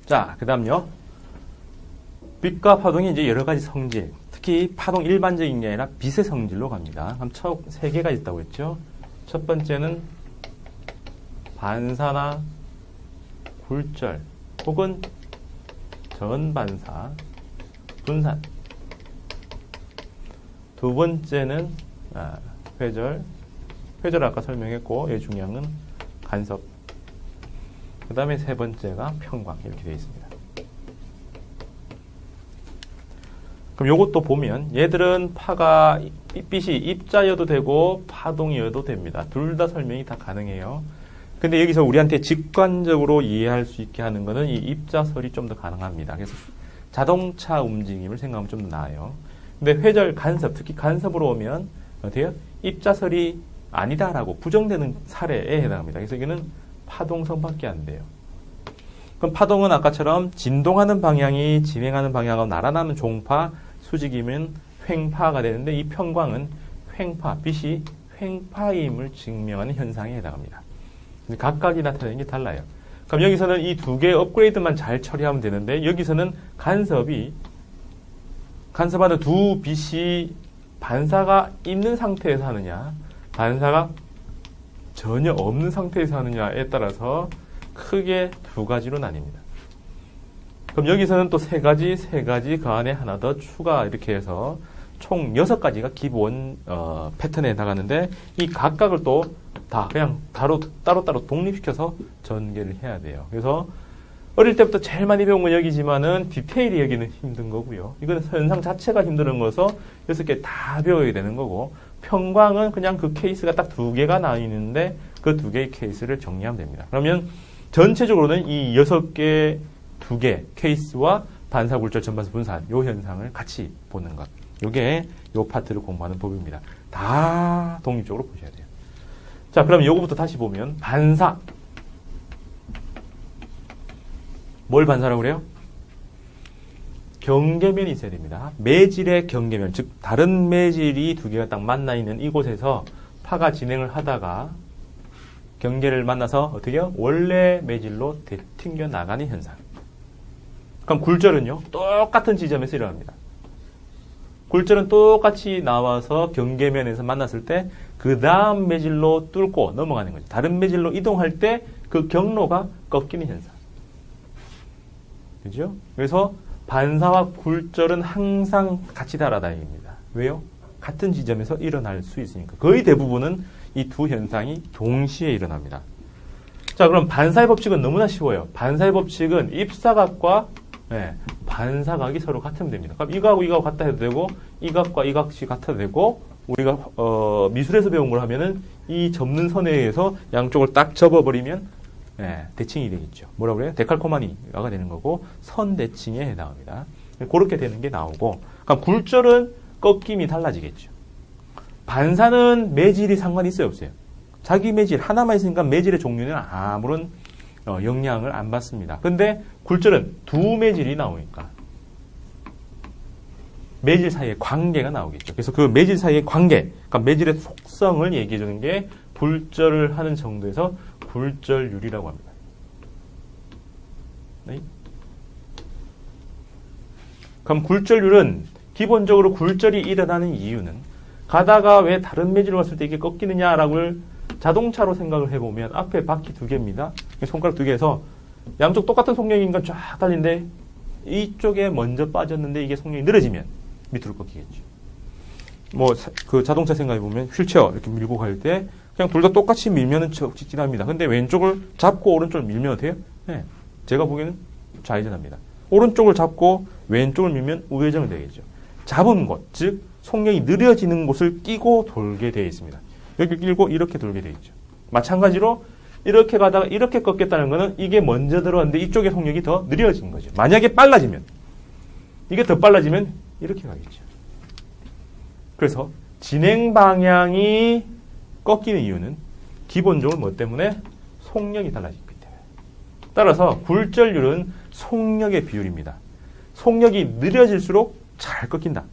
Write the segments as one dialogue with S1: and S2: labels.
S1: 자, 그 다음요. 빛과 파동이 이제 여러 가지 성질, 특히 파동 일반적인 게 아니라 빛의 성질로 갑니다. 그럼 총 3개가 있다고 했죠. 첫 번째는 반사나 굴절 혹은 전반사, 분산. 두 번째는 회절. 회절 아까 설명했고, 얘 중요한 건 간섭. 그 다음에 세 번째가 평광. 이렇게 되어 있습니다. 그럼 요것도 보면 얘들은 파가 빛이 입자여도 되고 파동이어도 됩니다. 둘 다 설명이 다 가능해요. 근데 여기서 우리한테 직관적으로 이해할 수 있게 하는 거는 이 입자설이 좀 더 가능합니다. 그래서 자동차 움직임을 생각하면 좀 더 나아요. 근데 회절, 간섭, 특히 간섭으로 오면 어때요? 입자설이 아니다라고 부정되는 사례에 해당합니다. 그래서 이거는 파동성밖에 안 돼요. 그럼 파동은 아까처럼 진동하는 방향이 진행하는 방향하고 날아나는 종파, 수직이면 횡파가 되는데 이 평광은 횡파, 빛이 횡파임을 증명하는 현상에 해당합니다. 각각이 나타내는 게 달라요. 그럼 여기서는 이 두 개의 업그레이드만 잘 처리하면 되는데 여기서는 간섭하는 두 빛이 반사가 있는 상태에서 하느냐, 반사가 전혀 없는 상태에서 하느냐에 따라서 크게 두 가지로 나뉩니다. 그럼 여기서는 또 세 가지 그 안에 하나 더 추가 이렇게 해서 총 6가지가 기본 패턴에 해당하는데 이 각각을 또 다 그냥 따로따로 독립시켜서 전개를 해야 돼요. 그래서 어릴 때부터 제일 많이 배운 건 여기지만은 디테일이 여기는 힘든 거고요. 이거는 현상 자체가 힘든 거서 6개 다 배워야 되는 거고, 평광은 그냥 그 케이스가 딱 2개가 나와 있는데 그 2개의 케이스를 정리하면 됩니다. 그러면 전체적으로는 이 6개 2개 케이스와 반사, 굴절, 전반사, 분산 요 현상을 같이 보는 것. 요게 요 파트를 공부하는 법입니다. 다 독립적으로 보셔야 돼요. 자, 그럼 요거부터 다시 보면 반사. 뭘 반사라고 그래요? 경계면이 있어야 됩니다. 매질의 경계면, 즉 다른 매질이 2개가 딱 만나 있는 이곳에서 파가 진행을 하다가 경계를 만나서 어떻게 해요? 원래 매질로 되튕겨 나가는 현상. 그럼 굴절은요? 똑같은 지점에서 일어납니다. 굴절은 똑같이 나와서 경계면에서 만났을 때 그 다음 매질로 뚫고 넘어가는 거죠. 다른 매질로 이동할 때 그 경로가 꺾이는 현상. 그죠? 그래서 반사와 굴절은 항상 같이 달아다닙니다. 왜요? 같은 지점에서 일어날 수 있으니까. 거의 대부분은 이 두 현상이 동시에 일어납니다. 자, 그럼 반사의 법칙은 너무나 쉬워요. 반사의 법칙은 입사각과 반사각이 서로 같으면 됩니다. 그럼 이거하고 같다 해도 되고, 이 각과 이 각이 같아도 되고, 우리가 미술에서 배운 걸 하면은 이 접는 선에 의해서 양쪽을 딱 접어버리면 대칭이 되겠죠. 뭐라고 그래요? 데칼코마니가 되는 거고, 선 대칭에 해당합니다. 그렇게 되는 게 나오고, 그럼 굴절은 꺾임이 달라지겠죠. 반사는 매질이 상관이 있어요, 없어요? 자기 매질 하나만 있으니까 매질의 종류는 아무런 영향을 안 받습니다. 근데 굴절은 두 매질이 나오니까 매질 사이의 관계가 나오겠죠. 그래서 그 매질 사이의 관계, 그러니까 매질의 속성을 얘기해 주는 게 굴절을 하는 정도에서 굴절율이라고 합니다. 네? 그럼 굴절율은 기본적으로 굴절이 일어나는 이유는 가다가 왜 다른 매질로 갔을 때 이게 꺾이느냐라고 자동차로 생각을 해보면 앞에 바퀴 2개입니다. 손가락 2개에서 양쪽 똑같은 속력인가 쫙 달리는데 이쪽에 먼저 빠졌는데 이게 속력이 늘어지면 밑으로 꺾이겠죠. 그 자동차 생각해보면 휠체어 이렇게 밀고 갈 때 그냥 둘 다 똑같이 밀면은 직진합니다. 근데 왼쪽을 잡고 오른쪽을 밀면 돼요? 네. 제가 보기에는 좌회전합니다. 오른쪽을 잡고 왼쪽을 밀면 우회전이 되겠죠. 잡은 곳, 즉 속력이 느려지는 곳을 끼고 돌게 되어 있습니다. 여기 끼고 이렇게 돌게 되어 있죠. 마찬가지로 이렇게 가다가 이렇게 꺾였다는 것은 이게 먼저 들어왔는데 이쪽의 속력이 더 느려진 거죠. 만약에 빨라지면, 이게 더 빨라지면 이렇게 가겠죠. 그래서 진행 방향이 꺾이는 이유는 기본적으로 뭐 때문에? 속력이 달라지기 때문에. 따라서 굴절률은 속력의 비율입니다. 속력이 느려질수록 잘 꺾인다.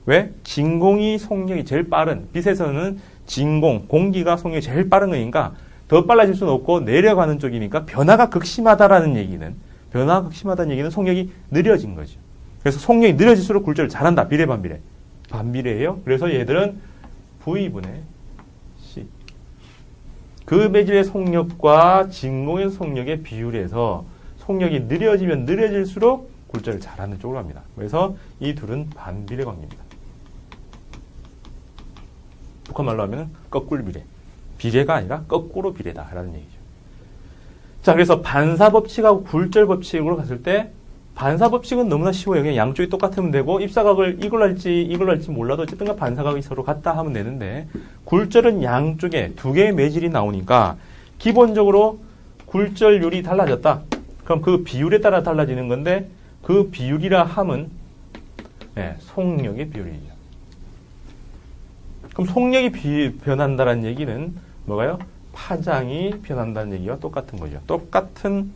S1: 왜? 진공이 속력이 제일 빠른, 빛에서는 진공, 공기가 속력이 제일 빠른 거니까 더 빨라질 수는 없고 내려가는 쪽이니까 변화가 극심하다라는 얘기는, 변화가 심하다는 얘기는 속력이 느려진 거죠. 그래서 속력이 느려질수록 굴절을 잘한다. 비례, 반비례. 반비례예요. 그래서 얘들은 V분의 C. 그 매질의 속력과 진공의 속력의 비율에서 속력이 느려지면 느려질수록 굴절을 잘하는 쪽으로 합니다. 그래서 이 둘은 반비례 관계입니다. 북한 말로 하면 거꾸로 비례. 비례가 아니라 거꾸로 비례다라는 얘기죠. 자, 그래서 반사법칙하고 굴절법칙으로 갔을 때 반사법칙은 너무나 쉬워요. 그냥 양쪽이 똑같으면 되고 입사각을 이걸로 할지 몰라도 어쨌든 반사각이 서로 같다 하면 되는데 굴절은 양쪽에 두 개의 매질이 나오니까 기본적으로 굴절률이 달라졌다. 그럼 그 비율에 따라 달라지는 건데 그 비율이라 함은 속력의 비율이죠. 그럼 속력이 변한다는 얘기는 뭐가요? 파장이 변한다는 얘기와 똑같은 거죠. 똑같은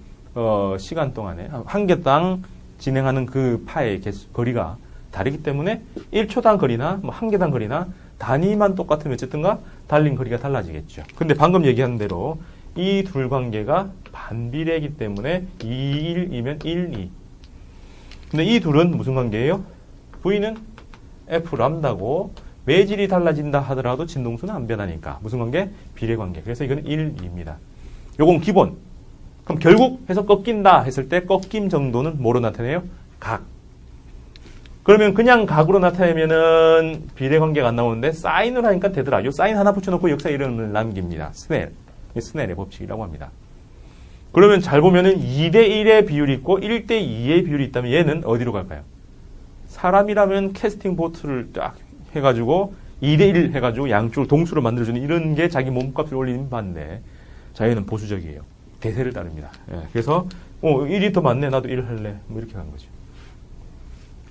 S1: 시간 동안에 한 개당 진행하는 그 파의 거리가 다르기 때문에 1초당 거리나 뭐 한 개당 거리나 단위만 똑같으면 어쨌든가 달린 거리가 달라지겠죠. 근데 방금 얘기한 대로 이 둘 관계가 반비례이기 때문에 2, 1이면 1, 2. 근데 이 둘은 무슨 관계예요? V는 F 람다고 매질이 달라진다 하더라도 진동수는 안 변하니까 무슨 관계? 비례 관계. 그래서 이건 1, 2입니다. 요건 기본. 그럼 결국 해서 꺾인다 했을 때 꺾임 정도는 뭐로 나타내요? 각. 그러면 그냥 각으로 나타내면은 비례 관계가 안 나오는데 사인을 하니까 되더라. 요 사인 하나 붙여놓고 역사 이름을 남깁니다. 스넬. 스넬의 법칙이라고 합니다. 그러면 잘 보면은 2대1의 비율이 있고 1대2의 비율이 있다면 얘는 어디로 갈까요? 사람이라면 캐스팅 보트를 딱 해가지고 2대1 해가지고 양쪽을 동수로 만들어주는 이런 게 자기 몸값을 올리는 반대. 자기는 보수적이에요. 대세를 따릅니다. 그래서 1이 더 많네. 나도 1 할래. 뭐 이렇게 간 거죠.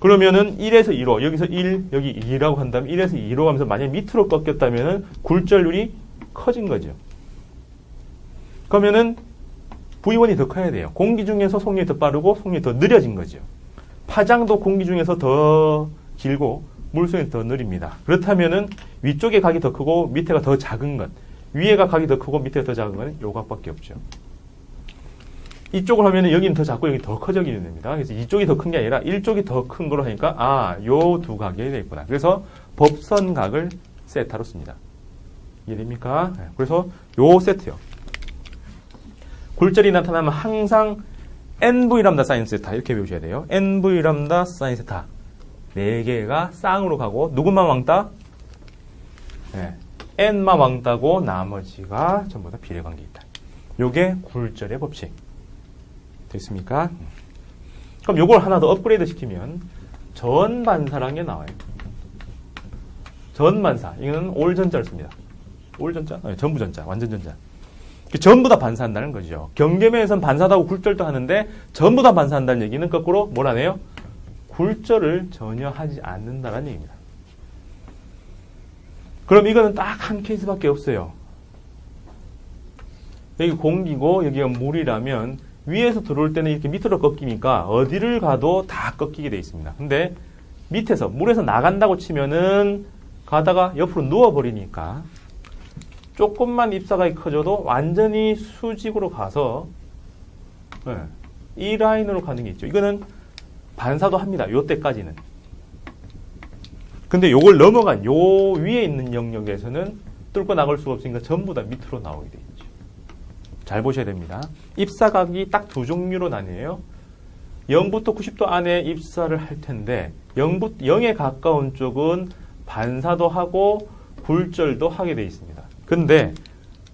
S1: 그러면은 1에서 2로 여기서 1 여기 2라고 한다면 1에서 2로 가면서 만약에 밑으로 꺾였다면은 굴절률이 커진 거죠. 그러면은 V1이 더 커야 돼요. 공기 중에서 속력이 더 빠르고 속력이 더 느려진 거죠. 파장도 공기 중에서 더 길고 물속이 더 느립니다. 그렇다면은 위쪽에 각이 더 크고 밑에가 더 작은 것, 위에가 각이 더 크고 밑에가 더 작은 건 요 각밖에 없죠. 이쪽을 하면은 여기는 더 작고 여기 더 커지게 됩니다. 그래서 이쪽이 더 큰 게 아니라 이쪽이 더 큰 거로 하니까 요 두 각이 되겠구나. 그래서 법선각을 세타로 씁니다. 이해됩니까? 그래서 요 세트요. 굴절이 나타나면 항상 NV 람다 사인 세타 이렇게 배우셔야 돼요. NV 람다 사인 세타 4개가 쌍으로 가고 누구만 왕따? N만 왕따고 나머지가 전부 다 비례 관계에 있다. 요게 굴절의 법칙. 됐습니까? 그럼 요걸 하나 더 업그레이드 시키면 전반사라는 게 나와요. 전반사. 이거는 올전자를 씁니다. 올전자? 전부전자. 완전전자. 전부 다 반사한다는 거죠. 경계면에서는 반사도 하고 굴절도 하는데 전부 다 반사한다는 얘기는 거꾸로 뭘 하네요? 굴절을 전혀 하지 않는다는 얘기입니다. 그럼 이거는 딱 한 케이스밖에 없어요. 여기 공기고 여기가 물이라면 위에서 들어올 때는 이렇게 밑으로 꺾이니까 어디를 가도 다 꺾이게 되어 있습니다. 근데 밑에서 물에서 나간다고 치면은 가다가 옆으로 누워버리니까 조금만 입사각이 커져도 완전히 수직으로 가서 이 라인으로 가는 게 있죠. 이거는 반사도 합니다. 요때까지는. 근데 요걸 넘어간 요 위에 있는 영역에서는 뚫고 나갈 수가 없으니까 전부 다 밑으로 나오게 돼 있죠. 잘 보셔야 됩니다. 입사각이 딱 두 종류로 나뉘어요. 0부터 90도 안에 입사를 할 텐데 0에 가까운 쪽은 반사도 하고 굴절도 하게 돼 있습니다. 근데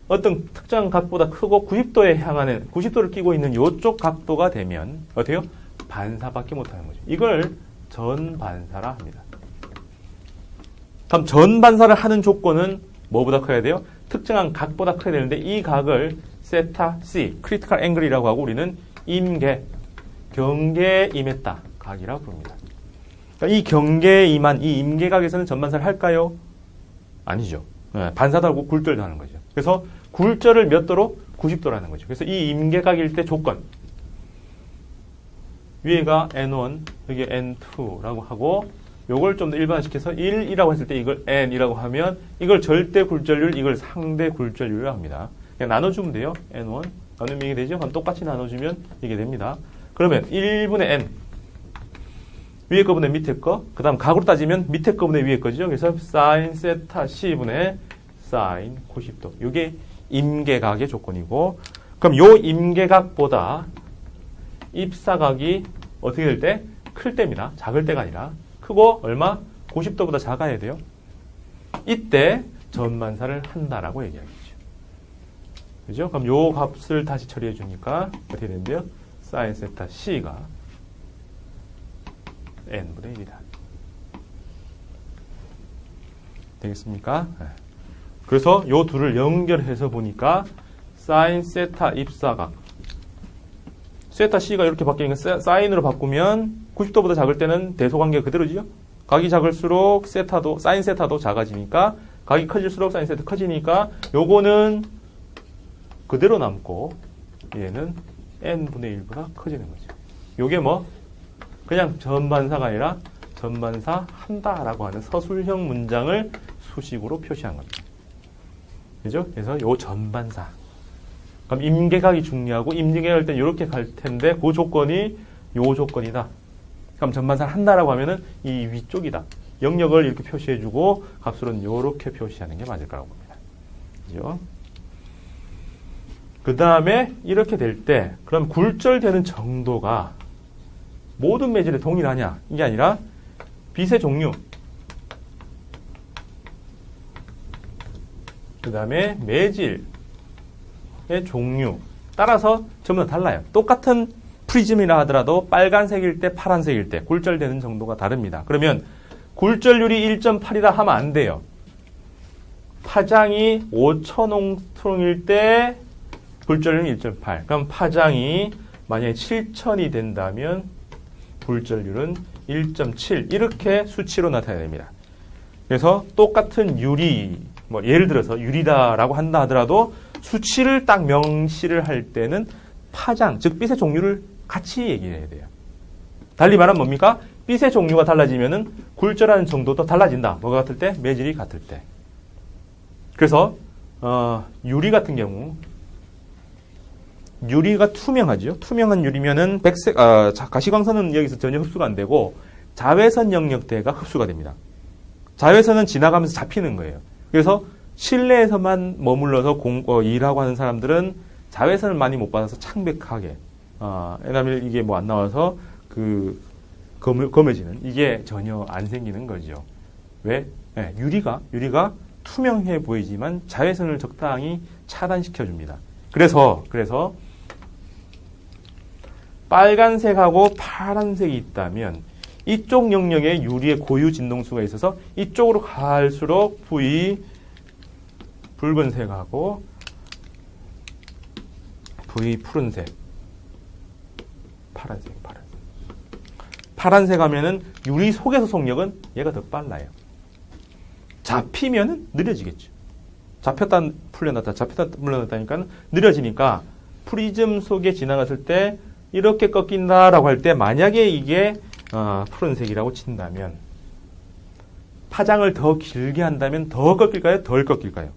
S1: 어떤 특정한 각보다 크고 90도에 향하는 90도를 끼고 있는 이쪽 각도가 되면 어때요? 반사밖에 못하는 거죠. 이걸 전반사라 합니다. 그럼 전반사를 하는 조건은 뭐보다 커야 돼요? 특정한 각보다 커야 되는데 이 각을 세타 C, 크리티컬 앵글이라고 하고 우리는 경계에 임했다 각이라고 부릅니다. 그러니까 이 경계에 임한 이 임계각에서는 전반사를 할까요? 아니죠. 반사도 하고 굴절도 하는 거죠. 그래서 굴절을 몇 도로? 90도라는 거죠. 그래서 이 임계각일 때 조건 위에가 N1, 여기 N2라고 하고 요걸 좀 더 일반화시켜서 1이라고 했을 때 이걸 N이라고 하면 이걸 절대 굴절률, 이걸 상대 굴절률이라고 합니다. 그냥 나눠주면 돼요. N1 나누면 이게 되죠. 그럼 똑같이 나눠주면 이게 됩니다. 그러면 1분의 n 위에 거분의 밑에 거, 그 다음 각으로 따지면 밑에 거분의 위에 거죠. 그래서 sin 세타 c분의 sin 90도. 이게 임계각의 조건이고, 그럼 요 임계각보다 입사각이 어떻게 될 때? 클 때입니다. 작을 때가 아니라. 크고 얼마? 90도보다 작아야 돼요. 이때 전반사를 한다라고 얘기하겠죠. 그죠? 그럼 요 값을 다시 처리해 주니까 어떻게 되는데요? sin 세타 c가 n분의 1이다. 되겠습니까? 네. 그래서 요 둘을 연결해서 보니까 sin 세타 입사각 세타 c가 이렇게 바뀌니까 사인으로 바꾸면 90도보다 작을 때는 대소관계가 그대로지요? 각이 작을수록 세타도 sin 세타도 작아지니까 각이 커질수록 sin 세타 커지니까 요거는 그대로 남고 얘는 n분의 1보다 커지는 거죠. 요게 뭐 그냥 전반사가 아니라 전반사 한다라고 하는 서술형 문장을 수식으로 표시한 겁니다. 그죠? 그래서 요 전반사. 그럼 임계각이 중요하고 임계각일 땐 이렇게 갈 텐데 그 조건이 요 조건이다. 그럼 전반사를 한다라고 하면은 이 위쪽이다. 영역을 이렇게 표시해주고 값으로는 이렇게 표시하는 게 맞을 거라고 봅니다. 그죠? 그 다음에 이렇게 될 때 그럼 굴절되는 정도가 모든 매질에 동일하냐? 이게 아니라 빛의 종류, 그 다음에 매질의 종류 따라서 전부 다 달라요. 똑같은 프리즘이라 하더라도 빨간색일 때, 파란색일 때 굴절되는 정도가 다릅니다. 그러면 굴절률이 1.8이라 하면 안 돼요. 파장이 5,000옹스트롱일 때 굴절률은 1.8. 그럼 파장이 만약에 7,000이 된다면 굴절률은 1.7 이렇게 수치로 나타내야 됩니다. 그래서 똑같은 유리, 뭐 예를 들어서 유리다라고 한다 하더라도 수치를 딱 명시를 할 때는 파장, 즉 빛의 종류를 같이 얘기해야 돼요. 달리 말하면 뭡니까? 빛의 종류가 달라지면은 굴절하는 정도도 달라진다. 뭐가 같을 때? 매질이 같을 때. 그래서 유리 같은 경우 유리가 투명하죠. 투명한 유리면은 백색, 가시광선은 여기서 전혀 흡수가 안 되고 자외선 영역대가 흡수가 됩니다. 자외선은 지나가면서 잡히는 거예요. 그래서 실내에서만 머물러서 일하고 하는 사람들은 자외선을 많이 못 받아서 창백하게, 에나멜 이게 뭐 안 나와서 검해지는 이게 전혀 안 생기는 거죠. 왜? 네, 유리가 투명해 보이지만 자외선을 적당히 차단시켜 줍니다. 그래서 빨간색하고 파란색이 있다면 이쪽 영역에 유리의 고유 진동수가 있어서 이쪽으로 갈수록 붉은색하고 푸른색, 파란색 하면은 유리 속에서 속력은 얘가 더 빨라요. 잡히면은 느려지겠죠. 잡혔다 물러났다니까 느려지니까 프리즘 속에 지나갔을 때 이렇게 꺾인다라고 할 때 만약에 이게 푸른색이라고 친다면 파장을 더 길게 한다면 더 꺾일까요? 덜 꺾일까요?